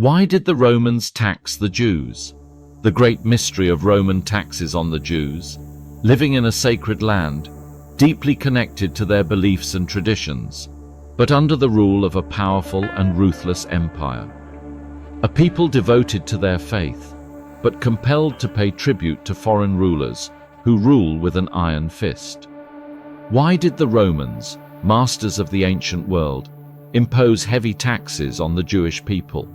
Why did the Romans tax the Jews? The great mystery of Roman taxes on the Jews, living in a sacred land, deeply connected to their beliefs and traditions, but under the rule of a powerful and ruthless empire. A people devoted to their faith, but compelled to pay tribute to foreign rulers who rule with an iron fist. Why did the Romans, masters of the ancient world, impose heavy taxes on the Jewish people?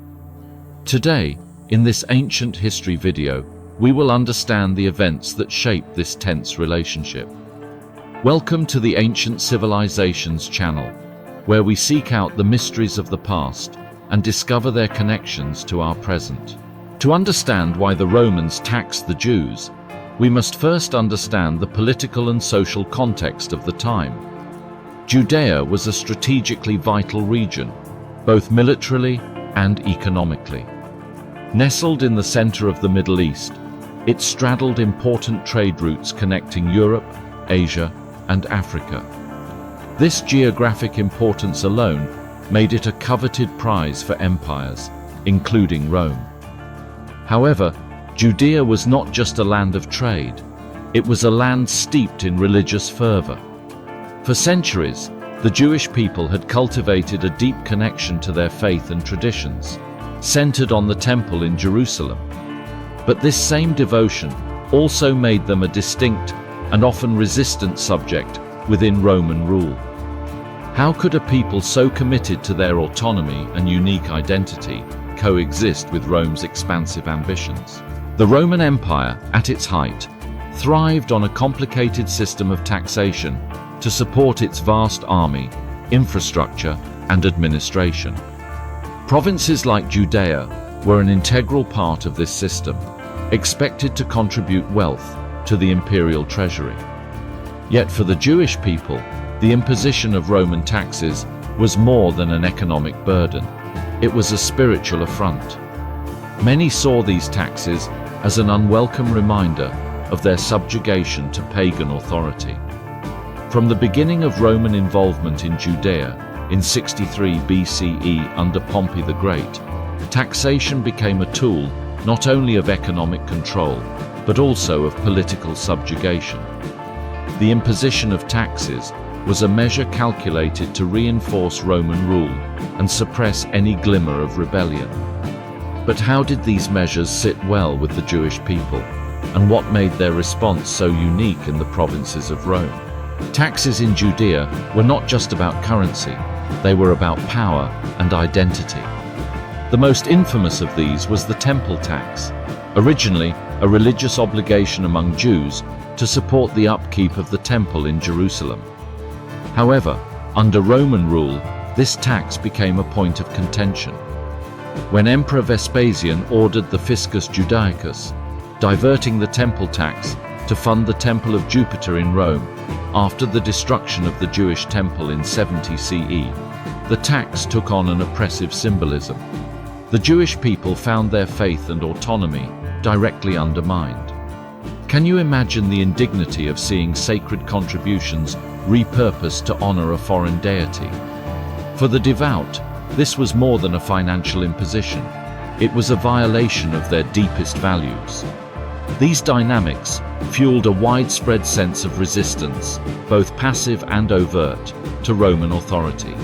Today, in this ancient history video, we will understand the events that shaped this tense relationship. Welcome to the Ancient Civilizations channel, where we seek out the mysteries of the past and discover their connections to our present. To understand why the Romans taxed the Jews, we must first understand the political and social context of the time. Judea was a strategically vital region, both militarily and economically. Nestled in the center of the Middle East, it straddled important trade routes connecting Europe, Asia, and Africa. This geographic importance alone made it a coveted prize for empires, including Rome. However, Judea was not just a land of trade, it was a land steeped in religious fervor. For centuries, the Jewish people had cultivated a deep connection to their faith and traditions, centered on the Temple in Jerusalem. But this same devotion also made them a distinct and often resistant subject within Roman rule. How could a people so committed to their autonomy and unique identity coexist with Rome's expansive ambitions? The Roman Empire, at its height, thrived on a complicated system of taxation to support its vast army, infrastructure, and administration. Provinces like Judea were an integral part of this system, expected to contribute wealth to the imperial treasury. Yet for the Jewish people, the imposition of Roman taxes was more than an economic burden. It was a spiritual affront. Many saw these taxes as an unwelcome reminder of their subjugation to pagan authority. From the beginning of Roman involvement in Judea in 63 BCE under Pompey the Great, taxation became a tool not only of economic control, but also of political subjugation. The imposition of taxes was a measure calculated to reinforce Roman rule and suppress any glimmer of rebellion. But how did these measures sit well with the Jewish people, and what made their response so unique in the provinces of Rome? Taxes in Judea were not just about currency, they were about power and identity. The most infamous of these was the temple tax, originally a religious obligation among Jews to support the upkeep of the temple in Jerusalem. However, under Roman rule, this tax became a point of contention. When Emperor Vespasian ordered the Fiscus Judaicus, diverting the temple tax to fund the Temple of Jupiter in Rome after the destruction of the Jewish temple in 70 CE, the tax took on an oppressive symbolism. The Jewish people found their faith and autonomy directly undermined. Can you imagine the indignity of seeing sacred contributions repurposed to honor a foreign deity? For the devout, this was more than a financial imposition. It was a violation of their deepest values. These dynamics fueled a widespread sense of resistance, both passive and overt, to Roman authority.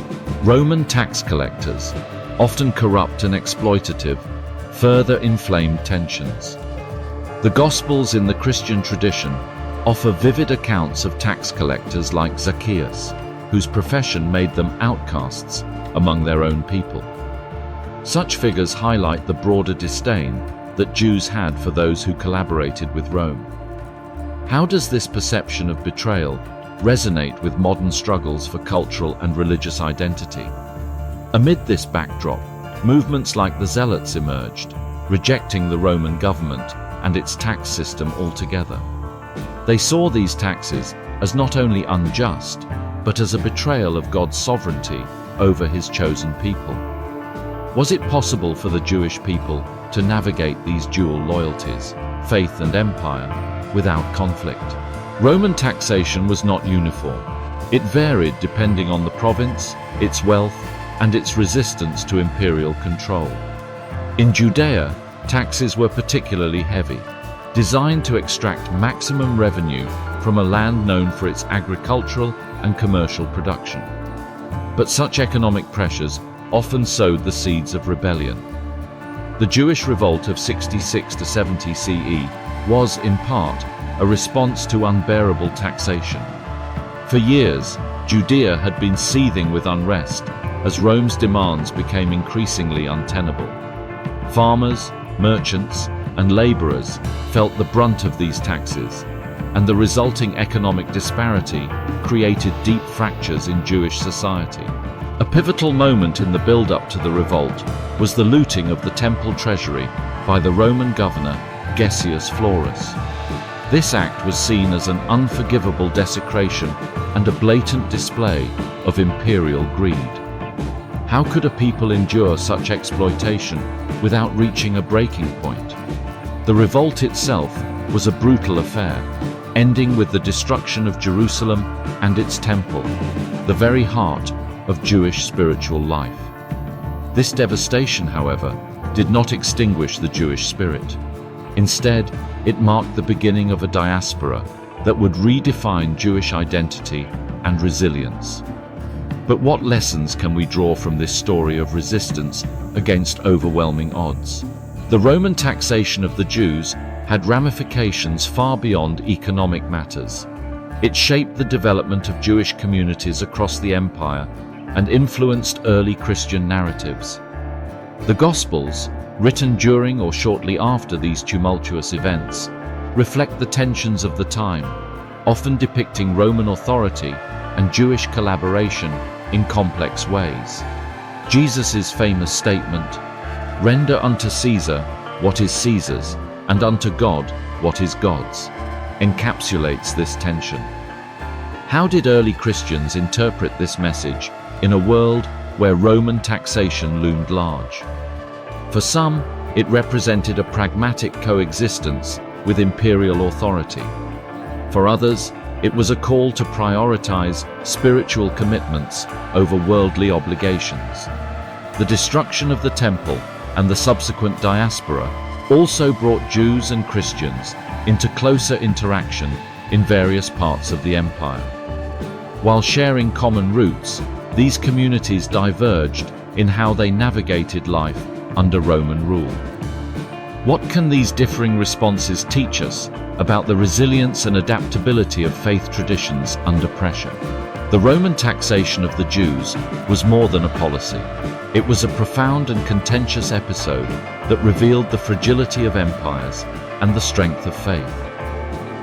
Roman tax collectors, often corrupt and exploitative, further inflamed tensions. The Gospels in the Christian tradition offer vivid accounts of tax collectors like Zacchaeus, whose profession made them outcasts among their own people. Such figures highlight the broader disdain that Jews had for those who collaborated with Rome. How does this perception of betrayal resonate with modern struggles for cultural and religious identity? Amid this backdrop, movements like the Zealots emerged, rejecting the Roman government and its tax system altogether. They saw these taxes as not only unjust, but as a betrayal of God's sovereignty over his chosen people. Was it possible for the Jewish people to navigate these dual loyalties, faith and empire, without conflict? Roman taxation was not uniform. It varied depending on the province, its wealth, and its resistance to imperial control. In Judea, taxes were particularly heavy, designed to extract maximum revenue from a land known for its agricultural and commercial production. But such economic pressures often sowed the seeds of rebellion. The Jewish revolt of 66 to 70 CE was, in part, a response to unbearable taxation. For years, Judea had been seething with unrest as Rome's demands became increasingly untenable. Farmers, merchants, and laborers felt the brunt of these taxes, and the resulting economic disparity created deep fractures in Jewish society. A pivotal moment in the build-up to the revolt was the looting of the temple treasury by the Roman governor Gessius Florus. This act was seen as an unforgivable desecration and a blatant display of imperial greed. How could a people endure such exploitation without reaching a breaking point? The revolt itself was a brutal affair, ending with the destruction of Jerusalem and its temple, the very heart of Jewish spiritual life. This devastation, however, did not extinguish the Jewish spirit. Instead, it marked the beginning of a diaspora that would redefine Jewish identity and resilience. But what lessons can we draw from this story of resistance against overwhelming odds? The Roman taxation of the Jews had ramifications far beyond economic matters. It shaped the development of Jewish communities across the empire and influenced early Christian narratives. The Gospels, written during or shortly after these tumultuous events, reflect the tensions of the time, often depicting Roman authority and Jewish collaboration in complex ways. Jesus' famous statement, "Render unto Caesar what is Caesar's, and unto God what is God's," encapsulates this tension. How did early Christians interpret this message in a world where Roman taxation loomed large? For some, it represented a pragmatic coexistence with imperial authority. For others, it was a call to prioritize spiritual commitments over worldly obligations. The destruction of the temple and the subsequent diaspora also brought Jews and Christians into closer interaction in various parts of the empire. While sharing common roots, these communities diverged in how they navigated life under Roman rule. What can these differing responses teach us about the resilience and adaptability of faith traditions under pressure? The Roman taxation of the Jews was more than a policy. It was a profound and contentious episode that revealed the fragility of empires and the strength of faith.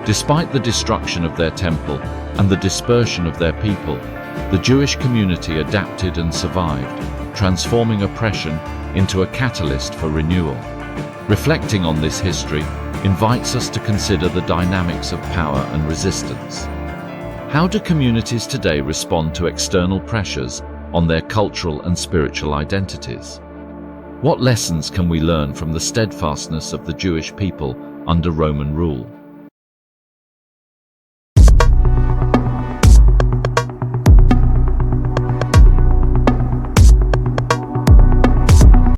Despite the destruction of their temple and the dispersion of their people, the Jewish community adapted and survived, transforming oppression into a catalyst for renewal. Reflecting on this history invites us to consider the dynamics of power and resistance. How do communities today respond to external pressures on their cultural and spiritual identities? What lessons can we learn from the steadfastness of the Jewish people under Roman rule?